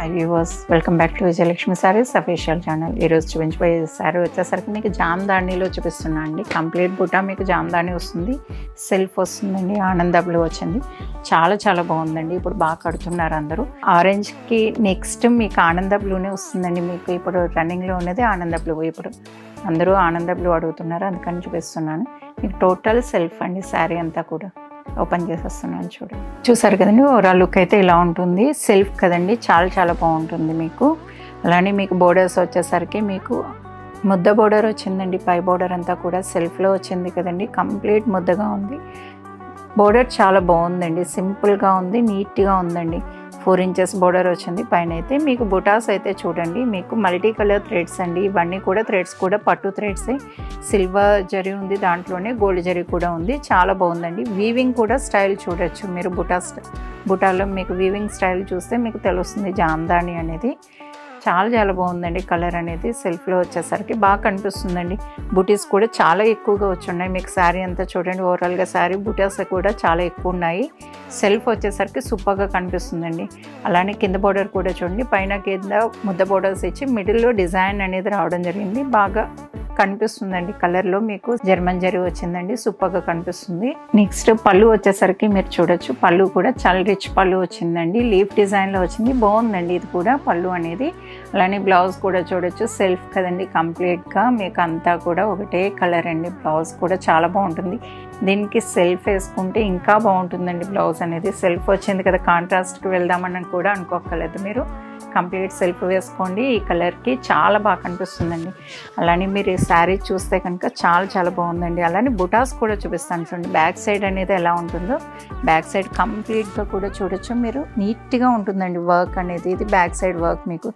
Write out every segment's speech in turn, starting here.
High viewers, welcome back to Vijayalakshmi saris official channel. ఈరోజు చూపించబోయే శారీ వచ్చేసరికి మీకు జామ్దానీలో చూపిస్తున్నా అండి. కంప్లీట్ బుట్ట మీకు జామ్దానీ వస్తుంది, సెల్ఫ్ వస్తుందండి, ఆనందబ్లు వచ్చింది. చాలా చాలా బాగుందండి. ఇప్పుడు బాగా కడుతున్నారు అందరూ. ఆరెంజ్కి నెక్స్ట్ మీకు ఆనందబ్లూనే వస్తుందండి. మీకు ఇప్పుడు రన్నింగ్లో ఉన్నది ఆనందబ్లూ. ఇప్పుడు అందరూ ఆనందబ్లూ అడుగుతున్నారు, అందుకని చూపిస్తున్నాను. మీకు టోటల్ సెల్ఫ్ అండి. శారీ అంతా కూడా ఓపెన్ చేసేస్తున్నాను చూడండి. చూసారు కదండి, ఓవరాల్ లుక్ అయితే ఇలా ఉంటుంది. సెల్ఫ్ కదండి, చాలా చాలా బాగుంటుంది మీకు. అలానే మీకు బోర్డర్స్ వచ్చేసరికి మీకు ముద్ద బోర్డర్ వచ్చిందండి. పై బోర్డర్ అంతా కూడా సెల్ఫ్లో వచ్చింది కదండి. కంప్లీట్ ముద్దగా ఉంది. బోర్డర్ చాలా బాగుందండి, సింపుల్గా ఉంది, నీట్గా ఉందండి. 4 ఇంచెస్ బోర్డర్ వచ్చింది. పైన అయితే మీకు బుటాస్ అయితే చూడండి, మీకు మల్టీ కలర్ థ్రెడ్స్ అండి. ఇవన్నీ కూడా థ్రెడ్స్ కూడా పట్టు థ్రెడ్సే. సిల్వర్ జరీ ఉంది, దాంట్లోనే గోల్డ్ జరీ కూడా ఉంది. చాలా బాగుందండి. వీవింగ్ కూడా స్టైల్ చూడొచ్చు మీరు. బుటాలో మీకు వీవింగ్ స్టైల్ చూస్తే మీకు తెలుస్తుంది జామ్దాని అనేది. చాలా చాలా బాగుందండి. కలర్ అనేది సెల్ఫ్లో వచ్చేసరికి బాగా కనిపిస్తుందండి. బుటీస్ కూడా చాలా ఎక్కువగా వచ్చి ఉన్నాయి. మీకు శారీ అంతా చూడండి, ఓవరాల్గా శారీ బుటాస్ కూడా చాలా ఎక్కువ ఉన్నాయి. సెల్ఫ్ వచ్చేసరికి సూపర్గా కనిపిస్తుందండి. అలానే కింద బోర్డర్ కూడా చూడండి, పైన కింద ముద్ద బోర్డర్స్ ఇచ్చి మిడిల్లో డిజైన్ అనేది రావడం జరిగింది. బాగా కనిపిస్తుందండి. కలర్లో మీకు జర్మన్ జరీ వచ్చిందండి, సూపర్గా కనిపిస్తుంది. నెక్స్ట్ పళ్ళు వచ్చేసరికి మీరు చూడొచ్చు, పళ్ళు కూడా చాలా రిచ్ పళ్ళు వచ్చిందండి. లీఫ్ డిజైన్లో వచ్చింది, బాగుందండి ఇది కూడా పళ్ళు అనేది. అలానే బ్లౌజ్ కూడా చూడొచ్చు, సెల్ఫ్ కదండి కంప్లీట్గా. మీకు అంతా కూడా ఒకటే కలర్ అండి. బ్లౌజ్ కూడా చాలా బాగుంటుంది. దీనికి సెల్ఫ్ వేసుకుంటే ఇంకా బాగుంటుందండి. బ్లౌజ్ అనేది సెల్ఫ్ వచ్చింది కదా, కాంట్రాస్ట్కి వెళ్దామని కూడా అనుకోకలేదు మీరు. కంప్లీట్ సెల్ఫ్ వేసుకోండి. ఈ కలర్కి చాలా బాగా కనిపిస్తుందండి. అలానే మీరు ఈ శారీ చూస్తే కనుక చాలా చాలా బాగుందండి. అలానే బుటాస్ కూడా చూపిస్తాను చూడండి. బ్యాక్ సైడ్ అనేది ఎలా ఉంటుందో, బ్యాక్ సైడ్ కంప్లీట్గా కూడా చూడొచ్చు మీరు. నీట్గా ఉంటుందండి వర్క్ అనేది. ఇది బ్యాక్ సైడ్ వర్క్ మీకు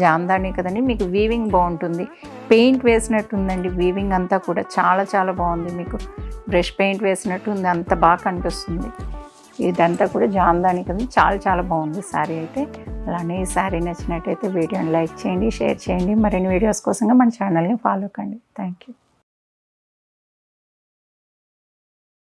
జామ్దాని కదండి. మీకు వీవింగ్ బాగుంటుంది. పెయింట్ వేసినట్టు ఉందండి. వీవింగ్ అంతా కూడా చాలా చాలా బాగుంది. మీకు బ్రష్ పెయింట్ వేసినట్టు ఉంది, అంత బాగా కనిపిస్తుంది. ఇదంతా కూడా జామ్దాని కదా, చాలా చాలా బాగుంది శారీ అయితే. అలానే ఈ శారీ నచ్చినట్టయితే వీడియోని లైక్ చేయండి, షేర్ చేయండి. మరిన్ని వీడియోస్ కోసంగా మన ఛానల్ని ఫాలో కండి. Thank you.